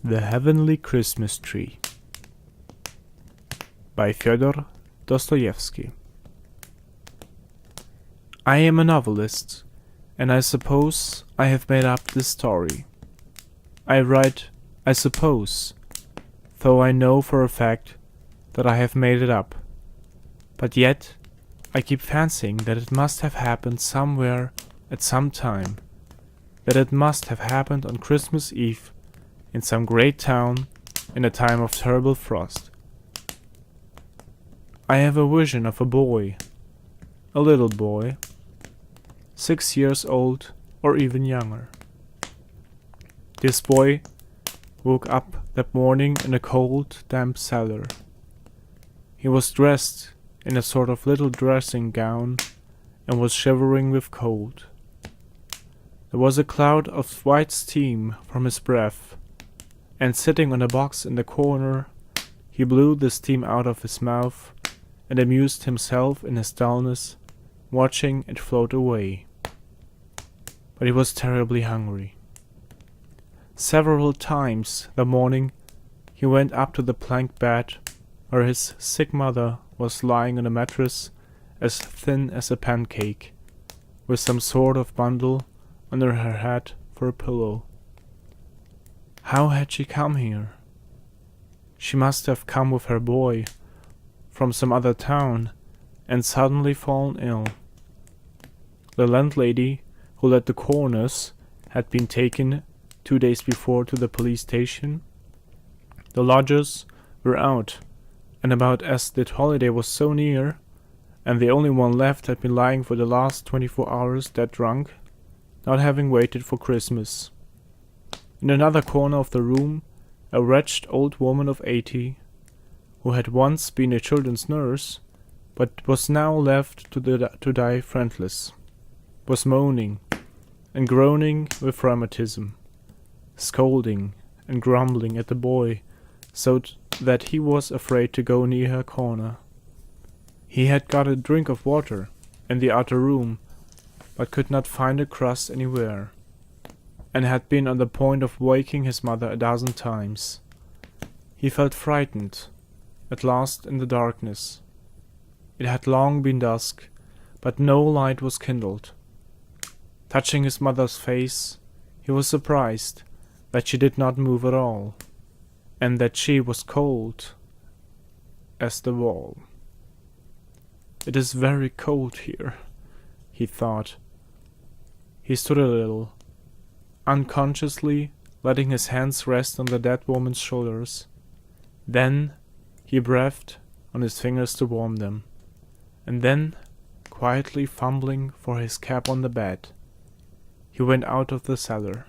The Heavenly Christmas Tree by Fiodor, Dostoyevski. I am a novelist, and I suppose I have made up this story. I write, I suppose, though I know for a fact that I have made it up. But yet, I keep fancying that it must have happened somewhere at some time, that it must have happened on Christmas Eve in some great town in a time of terrible frost. I have a vision of a boy, a little boy, 6 years old or even younger. This boy woke up that morning in a cold, damp cellar. He was dressed in a sort of little dressing gown and was shivering with cold. There was a cloud of white steam from his breath, and sitting on a box in the corner, he blew the steam out of his mouth and amused himself in his dullness, watching it float away. But he was terribly hungry. Several times that morning he went up to the plank bed where his sick mother was lying on a mattress as thin as a pancake, with some sort of bundle under her head for a pillow. How had she come here? She must have come with her boy from some other town and suddenly fallen ill. The landlady who let the corners had been taken 2 days before to the police station. The lodgers were out and about as the holiday was so near, and the only one left had been lying for the last 24 hours dead drunk, not having waited for Christmas. In another corner of the room, a wretched old woman of 80, who had once been a children's nurse, but was now left to die friendless, was moaning and groaning with rheumatism, scolding and grumbling at the boy, so that he was afraid to go near her corner. He had got a drink of water in the outer room, but could not find a crust anywhere, and had been on the point of waking his mother a dozen times. He felt frightened, at last, in the darkness. It had long been dusk, but no light was kindled. Touching his mother's face, he was surprised that she did not move at all, and that she was cold as the wall. "It is very cold here," he thought. He stood a little, unconsciously letting his hands rest on the dead woman's shoulders. Then he breathed on his fingers to warm them, and then, quietly fumbling for his cap on the bed, he went out of the cellar.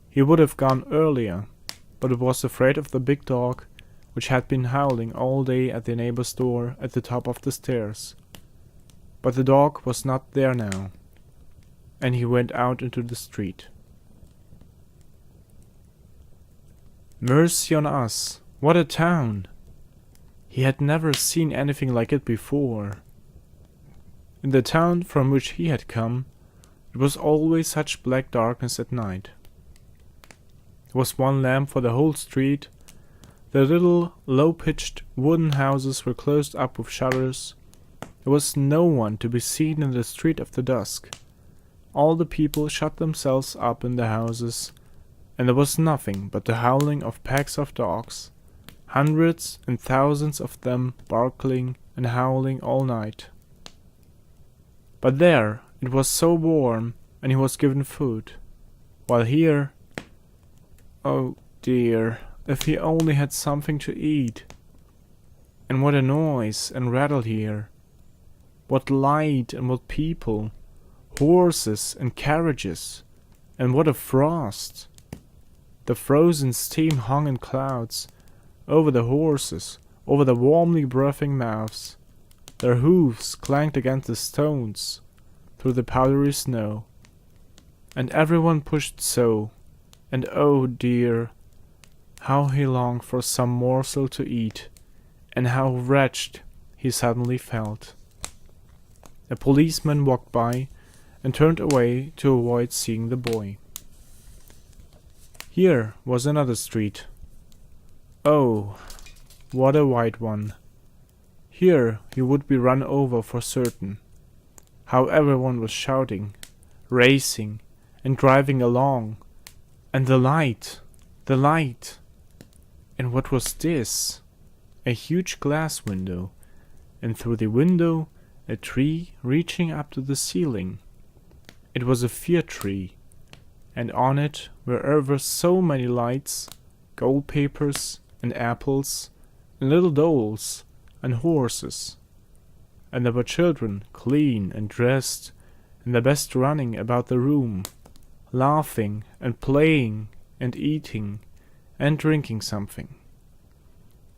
He would have gone earlier, but was afraid of the big dog which had been howling all day at the neighbor's door at the top of the stairs. But the dog was not there now, and he went out into the street. Mercy on us, what a town! He had never seen anything like it before. In the town from which he had come, it was always such black darkness at night. There was one lamp for the whole street. The little, low-pitched wooden houses were closed up with shutters. There was no one to be seen in the street after dusk. All the people shut themselves up in the houses, and there was nothing but the howling of packs of dogs, hundreds and thousands of them barking and howling all night. But there it was so warm, and he was given food, while here, oh dear, if he only had something to eat. And what a noise and rattle here! What light and what people! Horses and carriages! And what a frost! The frozen steam hung in clouds over the horses, over the warmly breathing mouths. Their hoofs clanked against the stones, through the powdery snow. And everyone pushed so, and oh dear, how he longed for some morsel to eat, and how wretched he suddenly felt. A policeman walked by and turned away to avoid seeing the boy. Here was another street. Oh, what a wide one. Here he would be run over for certain. How everyone was shouting, racing, and driving along. And the light! The light! And what was this? A huge glass window, and through the window a tree reaching up to the ceiling. It was a fir tree, and on it were ever so many lights, gold papers, and apples, and little dolls, and horses. And there were children, clean and dressed, and the best running about the room, laughing and playing and eating and drinking something.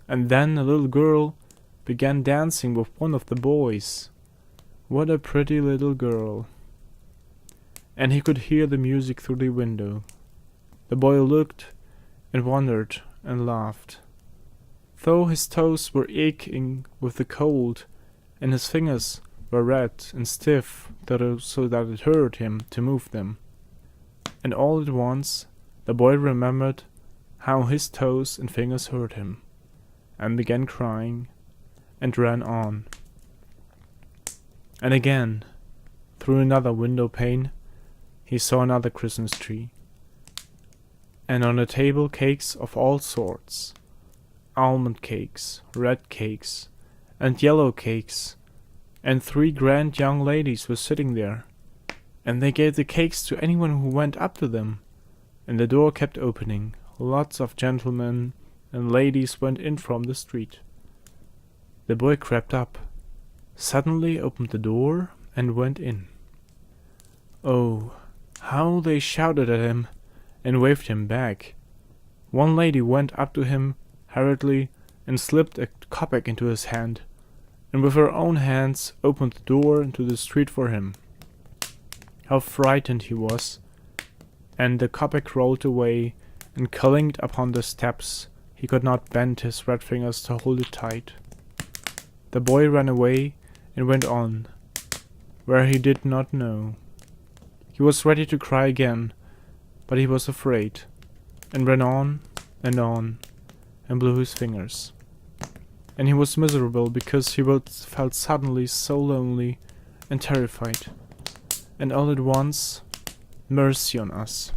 And then a little girl began dancing with one of the boys. What a pretty little girl. And he could hear the music through the window. The boy looked and wondered and laughed. Though his toes were aching with the cold, and his fingers were red and stiff so that it hurt him to move them. And all at once the boy remembered how his toes and fingers hurt him, and began crying, and ran on. And again, through another window pane, he saw another Christmas tree, and on a table cakes of all sorts, almond cakes, red cakes, and yellow cakes, and 3 grand young ladies were sitting there, and they gave the cakes to anyone who went up to them, and the door kept opening. Lots of gentlemen and ladies went in from the street. The boy crept up, suddenly opened the door, and went in. Oh, how they shouted at him and waved him back. One lady went up to him hurriedly and slipped a kopeck into his hand, and with her own hands opened the door into the street for him. How frightened he was, and the kopeck rolled away and clinked upon the steps. He could not bend his red fingers to hold it tight. The boy ran away and went on, where he did not know. He was ready to cry again, but he was afraid, and ran on, and blew his fingers. And he was miserable because he felt suddenly so lonely and terrified. And all at once, mercy on us.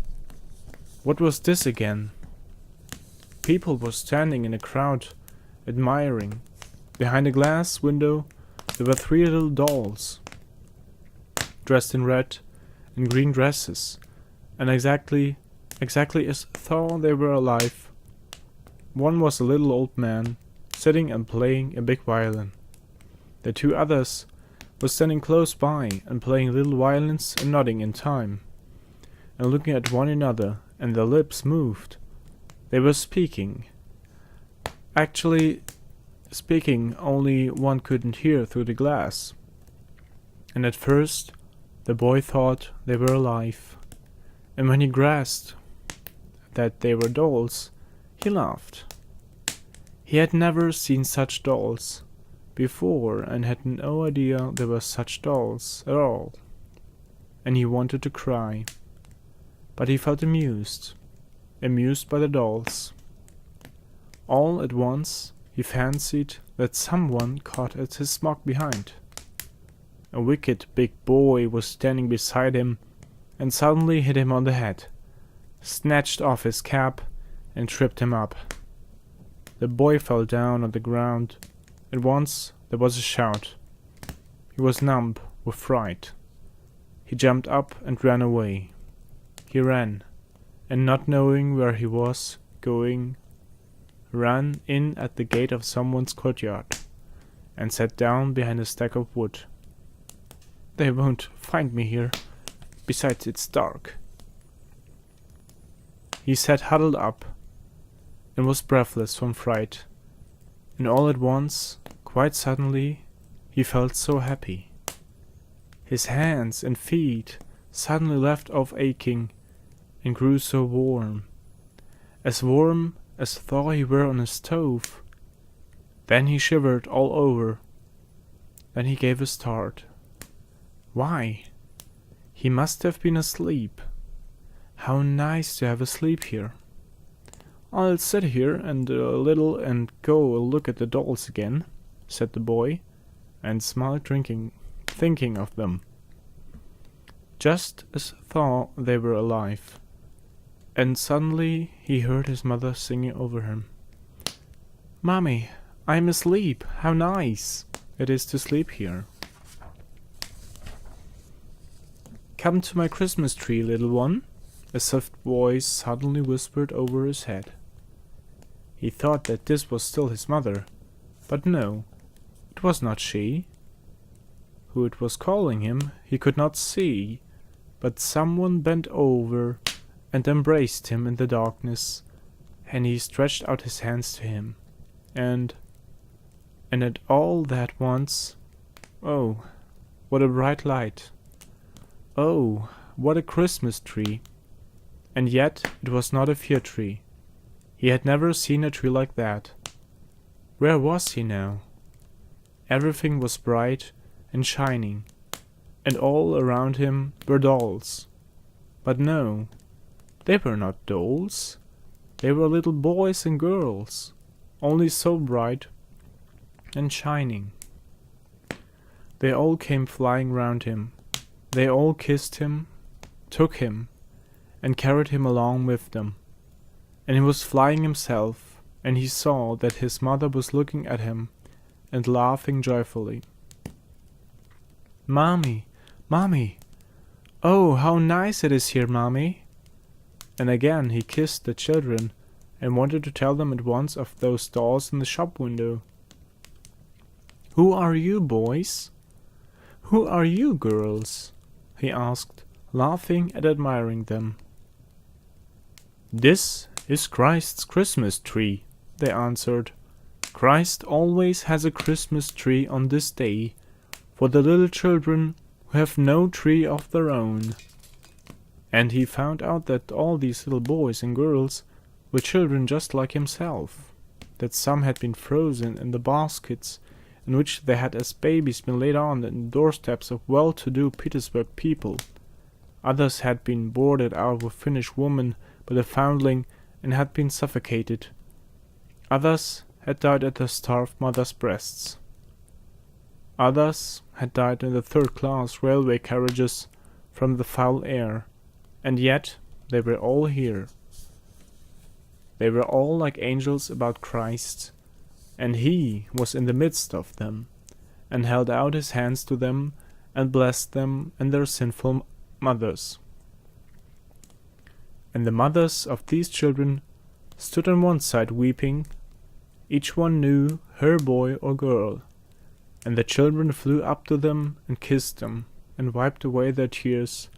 What was this again? People were standing in a crowd, admiring. Behind a glass window there were 3 little dolls, dressed in red and green dresses, and exactly as though they were alive. One was a little old man, sitting and playing a big violin. The 2 others were standing close by and playing little violins and nodding in time, and looking at one another, and their lips moved. They were speaking. Actually, speaking only one couldn't hear through the glass. And at first, the boy thought they were alive. And when he grasped that they were dolls, he laughed. He had never seen such dolls before and had no idea there were such dolls at all. And he wanted to cry. But he felt amused by the dolls. All at once, he fancied that someone caught at his smock behind. A wicked big boy was standing beside him and suddenly hit him on the head, snatched off his cap, and tripped him up. The boy fell down on the ground. At once there was a shout. He was numb with fright. He jumped up and ran away. He ran, and not knowing where he was going, ran in at the gate of someone's courtyard, and sat down behind a stack of wood. They won't find me here. Besides, it's dark. He sat huddled up, and was breathless from fright. And all at once, quite suddenly, he felt so happy. His hands and feet suddenly left off aching, and grew so warm as though he were on a stove. Then he shivered all over. Then he gave a start. Why? He must have been asleep. How nice to have a sleep here. "I'll sit here and a little and go look at the dolls again," said the boy, and smiled thinking of them, just as though they were alive. And suddenly he heard his mother singing over him. "Mommy, I'm asleep. How nice it is to sleep here. Come to my Christmas tree, little one," a soft voice suddenly whispered over his head. He thought that this was still his mother, but no, it was not she. Who it was calling him he could not see, but someone bent over and embraced him in the darkness, and he stretched out his hands to him, and at all that once, oh, what a bright light! Oh, what a Christmas tree! And yet it was not a fir tree. He had never seen a tree like that. Where was he now? Everything was bright and shining, and all around him were dolls. But no, they were not dolls. They were little boys and girls, only so bright and shining. They all came flying round him. They all kissed him, took him, and carried him along with them. And he was flying himself, and he saw that his mother was looking at him and laughing joyfully. "Mommy, Mommy! Oh, how nice it is here, Mommy!" And again he kissed the children and wanted to tell them at once of those dolls in the shop window. "Who are you, boys? Who are you, girls?" he asked, laughing and admiring them. "This is Christ's Christmas tree," they answered. "Christ always has a Christmas tree on this day for the little children who have no tree of their own." And he found out that all these little boys and girls were children just like himself, that some had been frozen in the baskets in which they had as babies been laid on the doorsteps of well-to-do Petersburg people. Others had been boarded out with Finnish women by the foundling and had been suffocated. Others had died at their starved mother's breasts. Others had died in the third-class railway carriages from the foul air, and yet they were all here. They were all like angels about Christ, and he was in the midst of them, and held out his hands to them, and blessed them and their sinful mothers. And the mothers of these children stood on one side weeping. Each one knew her boy or girl, and the children flew up to them and kissed them, and wiped away their tears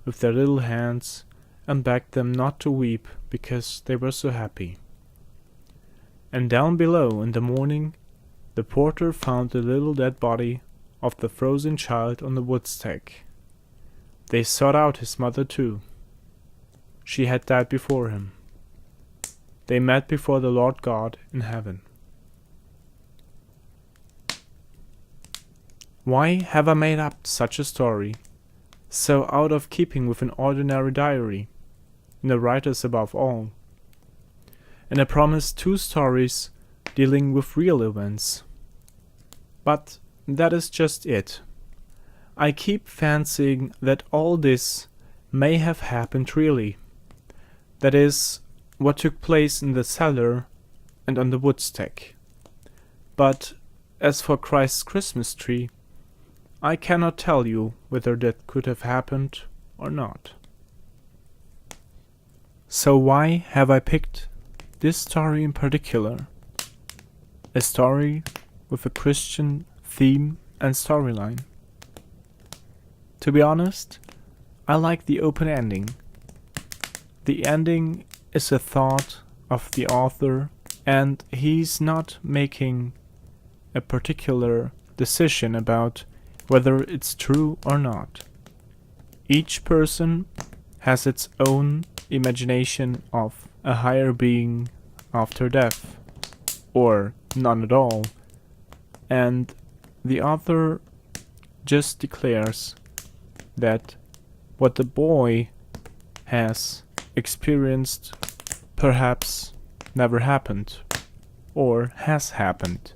with their little hands, and begged them not to weep because they were so happy. And down below in the morning, the porter found the little dead body of the frozen child on the woodstack. They sought out his mother too. She had died before him. They met before the Lord God in heaven. Why have I made up such a story, so out of keeping with an ordinary diary, and the writers above all? And I promised 2 stories dealing with real events. But that is just it. I keep fancying that all this may have happened really. That is, what took place in the cellar and on the woodstack. But as for Christ's Christmas tree, I cannot tell you whether that could have happened or not. So why have I picked this story in particular? A story with a Christian theme and storyline. To be honest, I like the open ending. The ending is a thought of the author, and he's not making a particular decision about whether it's true or not. Each person has its own imagination of a higher being after death, or none at all, and the author just declares that what the boy has experienced perhaps never happened, or has happened.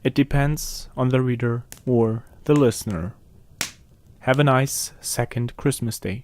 It depends on the reader or the listener. Have a nice second Christmas day.